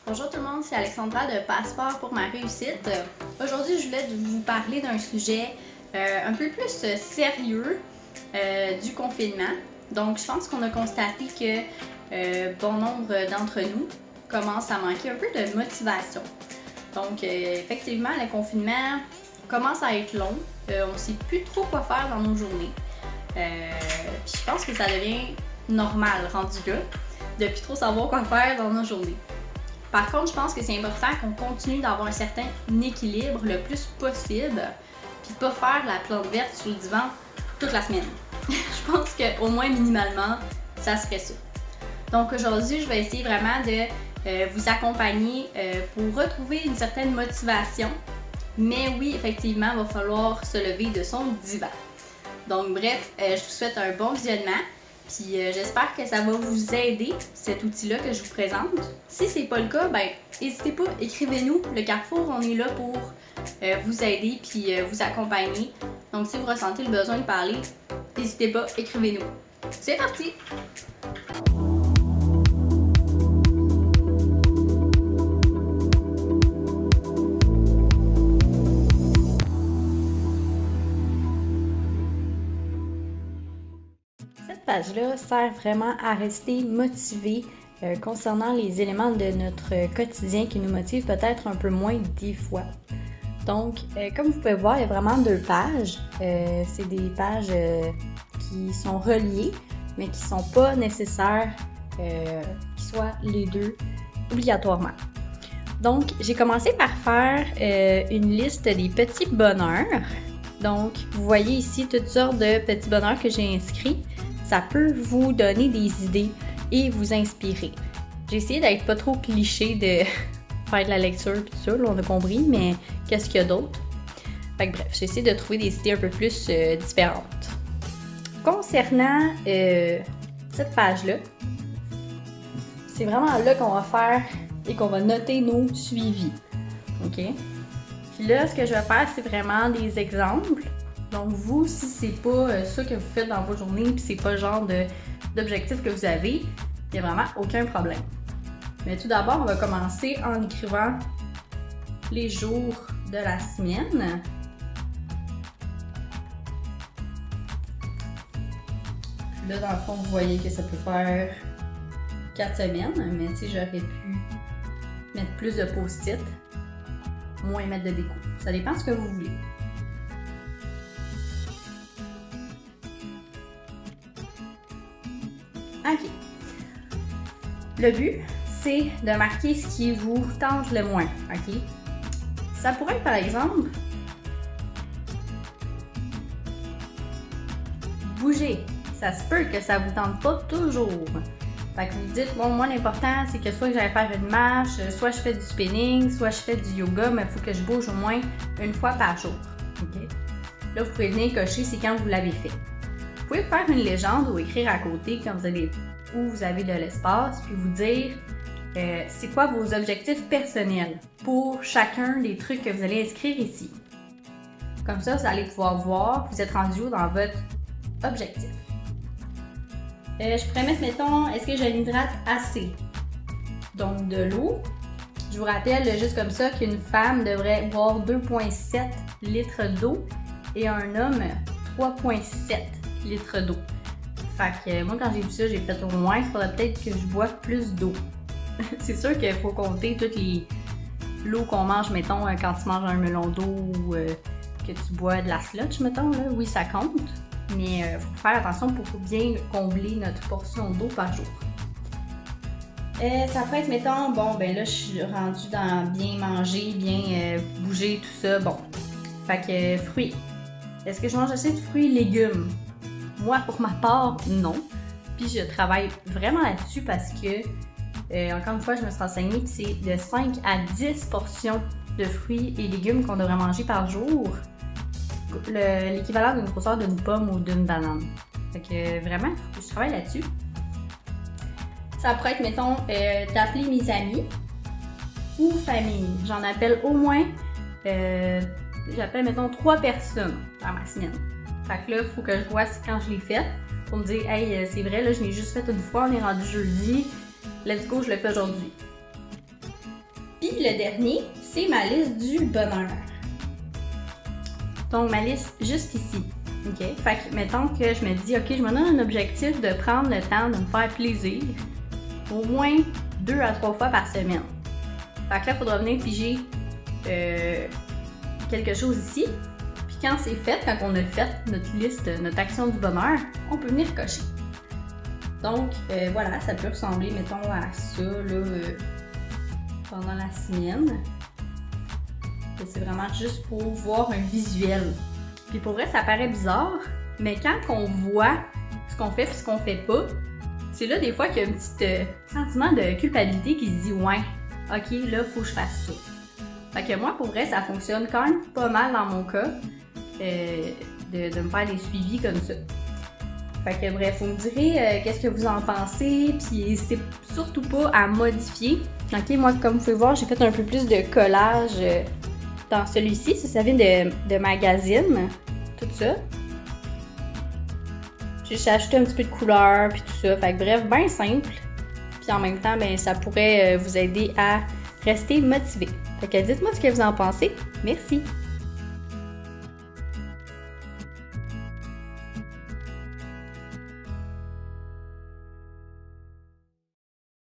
Bonjour tout le monde, c'est Alexandra de Passeport pour ma réussite. Aujourd'hui, je voulais vous parler d'un sujet un peu plus sérieux du confinement. Donc, je pense qu'on a constaté que bon nombre d'entre nous commencent à manquer un peu de motivation. Donc, effectivement, le confinement commence à être long. On ne sait plus trop quoi faire dans nos journées. Puis je pense que ça devient normal rendu là, de plus trop savoir quoi faire dans nos journées. Par contre, je pense que c'est important qu'on continue d'avoir un certain équilibre le plus possible, puis pas faire la plante verte sur le divan toute la semaine. Je pense qu'au moins minimalement, ça serait ça. Donc aujourd'hui, je vais essayer vraiment de vous accompagner pour retrouver une certaine motivation. Mais oui, effectivement, il va falloir se lever de son divan. Donc bref, je vous souhaite un bon visionnement. Puis j'espère que ça va vous aider, cet outil-là que je vous présente. Si c'est pas le cas, ben n'hésitez pas, écrivez-nous. Le Carrefour, on est là pour vous aider puis vous accompagner. Donc si vous ressentez le besoin de parler, n'hésitez pas, écrivez-nous. C'est parti! Cette page-là sert vraiment à rester motivé concernant les éléments de notre quotidien qui nous motivent peut-être un peu moins des fois. Donc, comme vous pouvez voir, il y a vraiment deux pages. C'est des pages qui sont reliées, mais qui ne sont pas nécessaires qu'ils soient les deux obligatoirement. Donc, j'ai commencé par faire une liste des petits bonheurs. Donc, vous voyez ici toutes sortes de petits bonheurs que j'ai inscrits. Ça peut vous donner des idées et vous inspirer. J'ai essayé d'être pas trop cliché de faire de la lecture et tout ça, là, on a compris, mais qu'est-ce qu'il y a d'autre? Fait que bref, j'ai essayé de trouver des idées un peu plus différentes. Concernant cette page-là, c'est vraiment là qu'on va faire et qu'on va noter nos suivis. OK? Puis là, ce que je vais faire, c'est vraiment des exemples. Donc vous, si c'est pas ça que vous faites dans vos journées, puis c'est pas le genre d'objectif que vous avez, il n'y a vraiment aucun problème. Mais tout d'abord, on va commencer en écrivant les jours de la semaine. Puis là, dans le fond, vous voyez que ça peut faire 4 semaines, mais tu sais, j'aurais pu mettre plus de post-it, moins mettre de déco. Ça dépend de ce que vous voulez. OK. Le but, c'est de marquer ce qui vous tente le moins. OK? Ça pourrait être, par exemple, bouger. Ça se peut que ça vous tente pas toujours. Fait que vous dites, bon, moi, l'important, c'est que soit que j'aille faire une marche, soit je fais du spinning, soit je fais du yoga, mais il faut que je bouge au moins une fois par jour. OK? Là, vous pouvez venir cocher, c'est quand vous l'avez fait. Vous pouvez faire une légende ou écrire à côté quand vous avez de l'espace, puis vous dire c'est quoi vos objectifs personnels pour chacun des trucs que vous allez inscrire ici. Comme ça, vous allez pouvoir voir vous êtes rendu où dans votre objectif. Je pourrais mettre, mettons, est-ce que je m'hydrate assez? Donc de l'eau. Je vous rappelle juste comme ça qu'une femme devrait boire 2,7 litres d'eau et un homme 3,7 litres d'eau. Fait que moi, quand j'ai vu ça, j'ai fait au moins, il faudrait peut-être que je boive plus d'eau. C'est sûr qu'il faut compter toutes l'eau qu'on mange, mettons, quand tu manges un melon d'eau ou que tu bois de la slotch, mettons, là. Oui, ça compte, mais il faut faire attention pour bien combler notre portion d'eau par jour. Ça peut être, mettons, bon, ben là, je suis rendue dans bien manger, bien bouger, tout ça, bon. Fait que fruits. Est-ce que je mange assez de fruits et légumes? Moi, pour ma part, non. Puis je travaille vraiment là-dessus parce que, encore une fois, je me suis renseignée que c'est de 5 à 10 portions de fruits et légumes qu'on devrait manger par jour. L'équivalent d'une grosseur d'une pomme ou d'une banane. Fait que vraiment, je travaille là-dessus. Ça pourrait être, mettons, d'appeler mes amis ou famille. J'en appelle au moins, j'appelle, mettons, 3 personnes dans ma semaine. Fait que là, il faut que je vois quand je l'ai fait pour me dire, hey, c'est vrai, là, je l'ai juste fait une fois, on est rendu jeudi, let's go, je le fais aujourd'hui. Puis le dernier, c'est ma liste du bonheur. Donc ma liste juste ici. OK? Fait que mettons que je me dis, OK, je me donne un objectif de prendre le temps de me faire plaisir au moins 2 à 3 fois par semaine. Fait que là, il faudra venir piger quelque chose ici. Puis quand c'est fait, quand on a fait notre liste, notre action du bonheur, on peut venir cocher. Donc voilà, ça peut ressembler, mettons, à ça là, pendant la semaine. Et c'est vraiment juste pour voir un visuel. Puis pour vrai, ça paraît bizarre, mais quand on voit ce qu'on fait et ce qu'on fait pas, c'est là des fois qu'il y a un petit sentiment de culpabilité qui se dit « Ouais, ok, là, faut que je fasse ça. » Fait que moi, pour vrai, ça fonctionne quand même pas mal dans mon cas, de me faire des suivis comme ça. Fait que bref, vous me direz qu'est-ce que vous en pensez, puis n'hésitez surtout pas à modifier. Ok, moi, comme vous pouvez voir, j'ai fait un peu plus de collage dans celui-ci. Ça vient de magazine, tout ça. J'ai ajouté un petit peu de couleur, puis tout ça. Fait que bref, bien simple. Puis en même temps, ben, ça pourrait vous aider à rester motivé. Fait que dites-moi ce que vous en pensez. Merci!